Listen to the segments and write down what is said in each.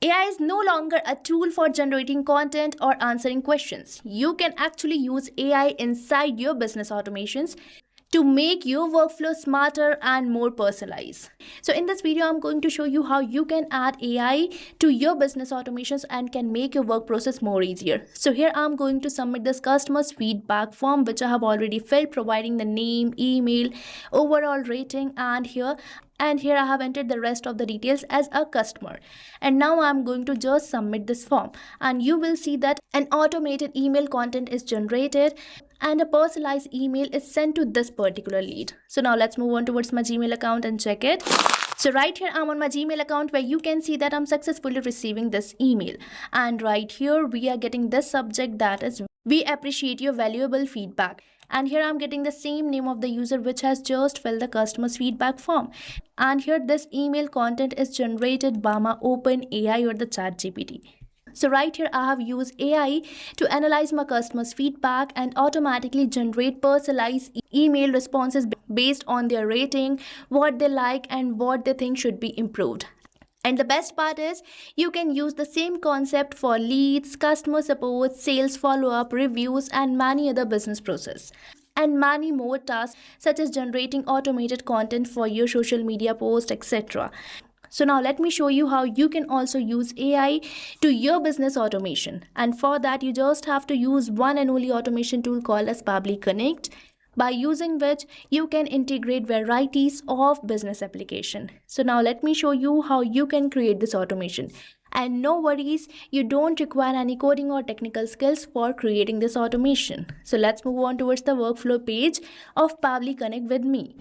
AI is no longer a tool for generating content or answering questions. You can actually use AI inside your business automations to make your workflow smarter and more personalized. So in this video, I'm going to show you how you can add AI to your business automations and can make your work process more easier. So here I'm going to submit this customer's feedback form, which I have already filled, providing the name, email, overall rating, and here I have entered the rest of the details as a customer. And now I'm going to just submit this form, and you will see that an automated email content is generated and a personalized email is sent to this particular lead. So now let's move on towards my Gmail account and check it. So right here I'm on my Gmail account, where you can see that I'm successfully receiving this email. And right here we are getting this subject, that is, we appreciate your valuable feedback. And here I'm getting the same name of the user which has just filled the customer's feedback form. And here this email content is generated by my OpenAI or the ChatGPT. So right here I have used AI to analyze my customers' feedback and automatically generate personalized email responses based on their rating, what they like and what they think should be improved. And the best part is, you can use the same concept for leads, customer support, sales follow-up, reviews, and many other business processes. And many more tasks, such as generating automated content for your social media posts, etc. So now let me show you how you can also use AI to your business automation. And for that, you just have to use one and only automation tool called as Pabbly Connect, by using which you can integrate varieties of business application. So now let me show you how you can create this automation. And no worries, you don't require any coding or technical skills for creating this automation. So let's move on towards the workflow page of Pabbly Connect with me.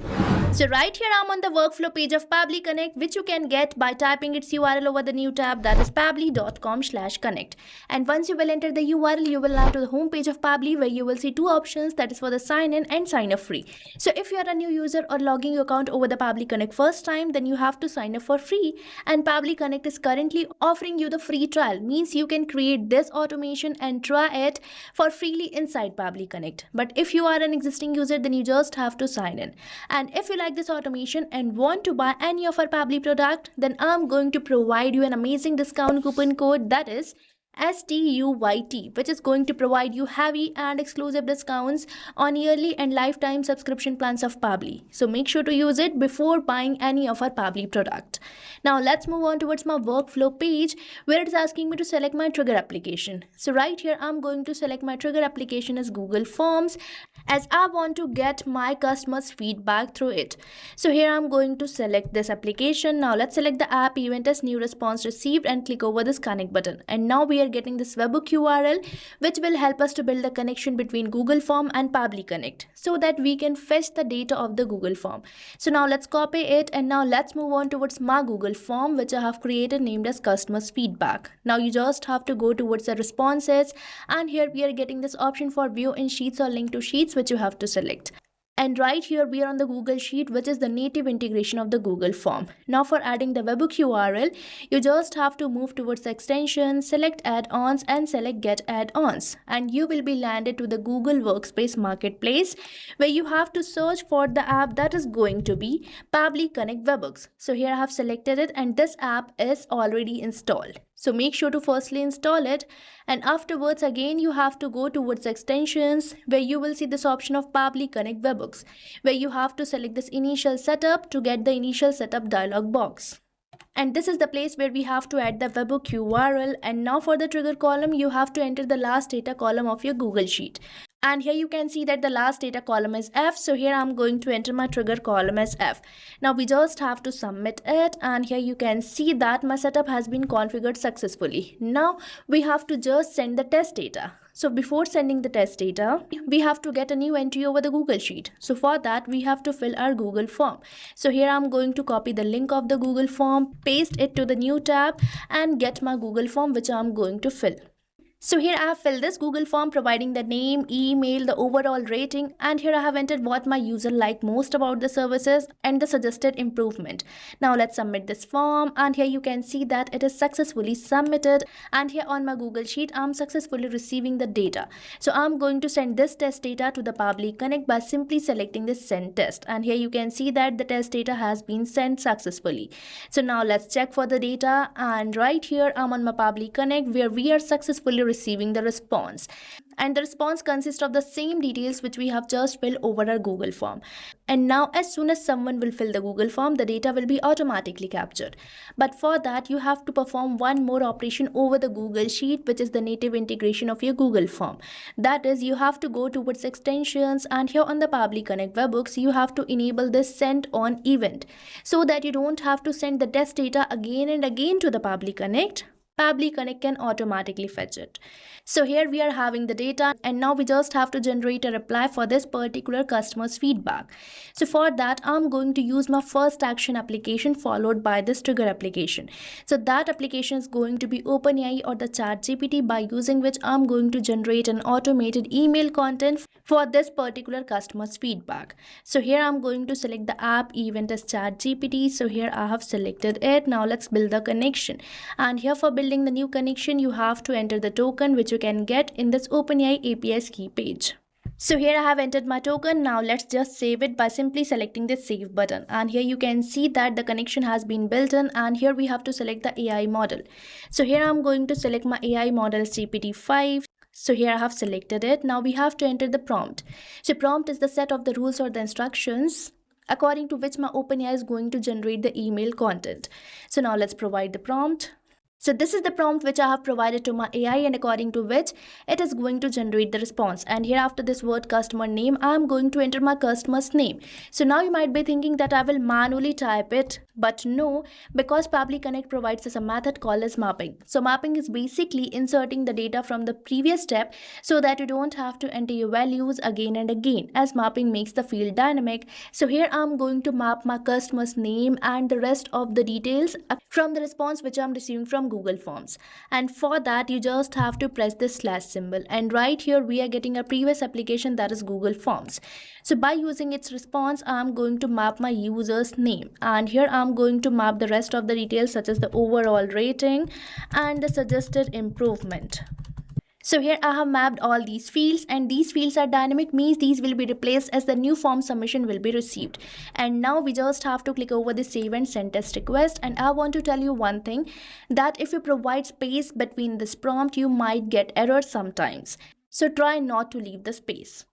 So right here I'm on the workflow page of Pabbly Connect, which you can get by typing its URL over the new tab, that is pabbly.com/connect. And once you will enter the URL, you will land to the home page of Pabbly, where you will see two options, that is for the sign in and sign up free. So if you are a new user or logging your account over the Pabbly Connect first time, then you have to sign up for free. And Pabbly Connect is currently offering you the free trial, means you can create this automation and try it for freely inside Pabbly Connect. But if you are an existing user, then you just have to sign in. And if you like this automation and want to buy any of our Pabbly product, then I'm going to provide you an amazing discount coupon code, that is STUYT, which is going to provide you heavy and exclusive discounts on yearly and lifetime subscription plans of Pabbly. So make sure to use it before buying any of our Pabbly product. Now let's move on towards my workflow page, where it's asking me to select my trigger application. So right here I'm going to select my trigger application as Google Forms, as I want to get my customers' feedback through it. So here I'm going to select this application. Now let's select the app event as new response received and click over this connect button. And now we are getting this webhook URL, which will help us to build the connection between Google Form and Pabbly Connect, so that we can fetch the data of the Google Form. So now let's copy it, and now let's move on towards my Google Form, which I have created, named as customers feedback. Now you just have to go towards the responses, and here we are getting this option for view in sheets or link to sheets, which you have to select. And right here we are on the Google Sheet, which is the native integration of the Google Form. Now for adding the webhook URL, you just have to move towards the extension, select add-ons and select get add-ons. And you will be landed to the Google Workspace Marketplace, where you have to search for the app that is going to be Pabbly Connect Webhooks. So here I have selected it, and this app is already installed. So make sure to firstly install it, and afterwards again you have to go towards extensions, where you will see this option of Pabbly Connect Webhooks, where you have to select this initial setup to get the initial setup dialog box. And this is the place where we have to add the webhook URL. And now for the trigger column, you have to enter the last data column of your Google Sheet. And here you can see that the last data column is F. So here I'm going to enter my trigger column as F. Now we just have to submit it, and here you can see that my setup has been configured successfully. Now we have to just send the test data. So before sending the test data, we have to get a new entry over the Google Sheet. So for that, we have to fill our Google form. So here I'm going to copy the link of the Google form, paste it to the new tab, and get my Google form, which I'm going to fill. So here I have filled this Google form providing the name, email, the overall rating, and here I have entered what my user liked most about the services and the suggested improvement. Now let's submit this form, and here you can see that it is successfully submitted, and here on my Google Sheet I'm successfully receiving the data. So I'm going to send this test data to the Pabbly Connect by simply selecting this send test, and here you can see that the test data has been sent successfully. So now let's check for the data, and right here I'm on my Pabbly Connect where we are successfully receiving the response, and the response consists of the same details which we have just filled over our Google form. And now as soon as someone will fill the Google form, the data will be automatically captured. But for that you have to perform one more operation over the Google Sheet, which is the native integration of your Google form. That is, you have to go towards extensions, and here on the Pabbly Connect webhooks you have to enable this send on event, so that you don't have to send the test data again and again to the Pabbly Connect. Pabbly Connect can automatically fetch it. So here we are having the data, and now we just have to generate a reply for this particular customer's feedback. So for that I'm going to use my first action application followed by this trigger application. So that application is going to be OpenAI or the ChatGPT, by using which I'm going to generate an automated email content for this particular customer's feedback. So here I'm going to select the app event as ChatGPT. So here I have selected it. Now let's build the connection, and here for building the new connection you have to enter the token which you can get in this OpenAI API's key page. So here I have entered my token. Now let's just save it by simply selecting the save button, and here you can see that the connection has been built in, and here we have to select the AI model. So here I'm going to select my AI model as GPT-5. So here I have selected it. Now we have to enter the prompt. So prompt is the set of the rules or the instructions according to which my OpenAI is going to generate the email content. So now let's provide the prompt. So this is the prompt which I have provided to my AI, and according to which it is going to generate the response. And here after this word customer name, I am going to enter my customer's name. So now you might be thinking that I will manually type it, but no, because Pabbly Connect provides us a method called as mapping. So mapping is basically inserting the data from the previous step so that you don't have to enter your values again and again, as mapping makes the field dynamic. So here I am going to map my customer's name and the rest of the details from the response which I am receiving from Google Forms. And for that you just have to press this slash symbol, and right here we are getting a previous application, that is Google Forms. So by using its response I am going to map my user's name, and here I am going to map the rest of the details such as the overall rating and the suggested improvement. So here I have mapped all these fields, and these fields are dynamic, means these will be replaced as the new form submission will be received. And now we just have to click over the save and send test request. And I want to tell you one thing, that if you provide space between this prompt you might get errors sometimes. So try not to leave the space.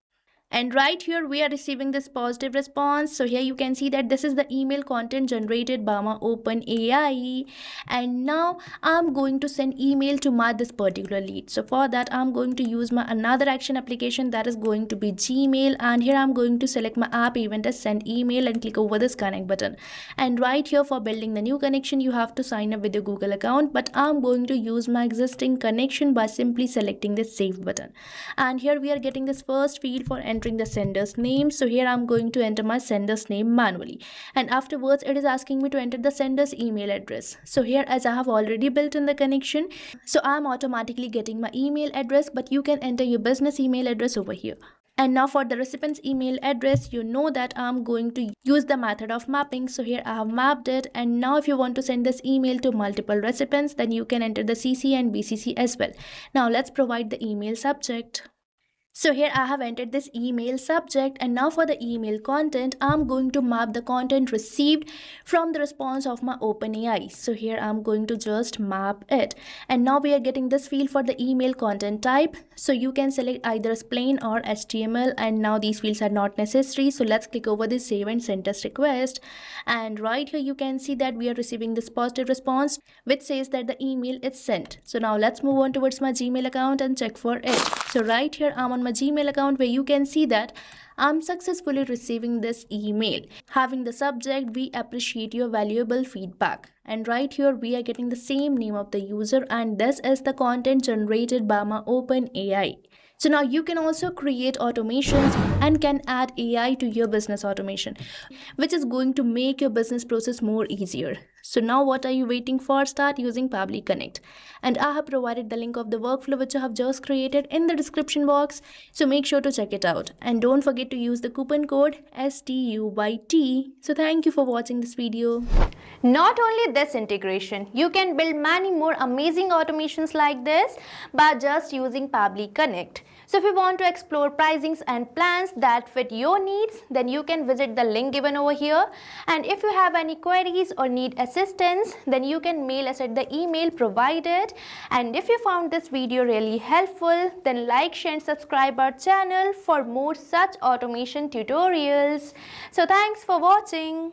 And right here we are receiving this positive response. So here you can see that this is the email content generated by my OpenAI, and now I'm going to send email to my this particular lead. So for that I'm going to use my another action application, that is going to be Gmail, and here I'm going to select my app event as send email and click over this connect button. And right here for building the new connection you have to sign up with your Google account, but I'm going to use my existing connection by simply selecting this save button. And here we are getting this first field for entering the sender's name. So here I'm going to enter my sender's name manually, and afterwards it is asking me to enter the sender's email address. So here, as I have already built in the connection, so I'm automatically getting my email address, but you can enter your business email address over here. And now for the recipient's email address, you know that I'm going to use the method of mapping. So here I have mapped it, and now if you want to send this email to multiple recipients, then you can enter the CC and BCC as well. Now let's provide the email subject. So here I have entered this email subject, and now for the email content I'm going to map the content received from the response of my OpenAI. So here I'm going to just map it, and now we are getting this field for the email content type. So you can select either as plain or HTML, and now these fields are not necessary. So let's click over this save and send test request, and right here you can see that we are receiving this positive response which says that the email is sent. So now let's move on towards my Gmail account and check for it. So right here I'm on my Gmail account, where you can see that I'm successfully receiving this email having the subject, we appreciate your valuable feedback. And right here we are getting the same name of the user, and this is the content generated by my OpenAI. So now you can also create automations and can add AI to your business automation, which is going to make your business process more easier. So now what are you waiting for? Start using Pabbly Connect. And I have provided the link of the workflow which I have just created in the description box. So make sure to check it out. And don't forget to use the coupon code STUYT. So thank you for watching this video. Not only this integration, you can build many more amazing automations like this by just using Pabbly Connect. So if you want to explore pricings and plans that fit your needs, then you can visit the link given over here. And if you have any queries or need assistance, then you can mail us at the email provided. And if you found this video really helpful, then like, share and subscribe our channel for more such automation tutorials. So thanks for watching.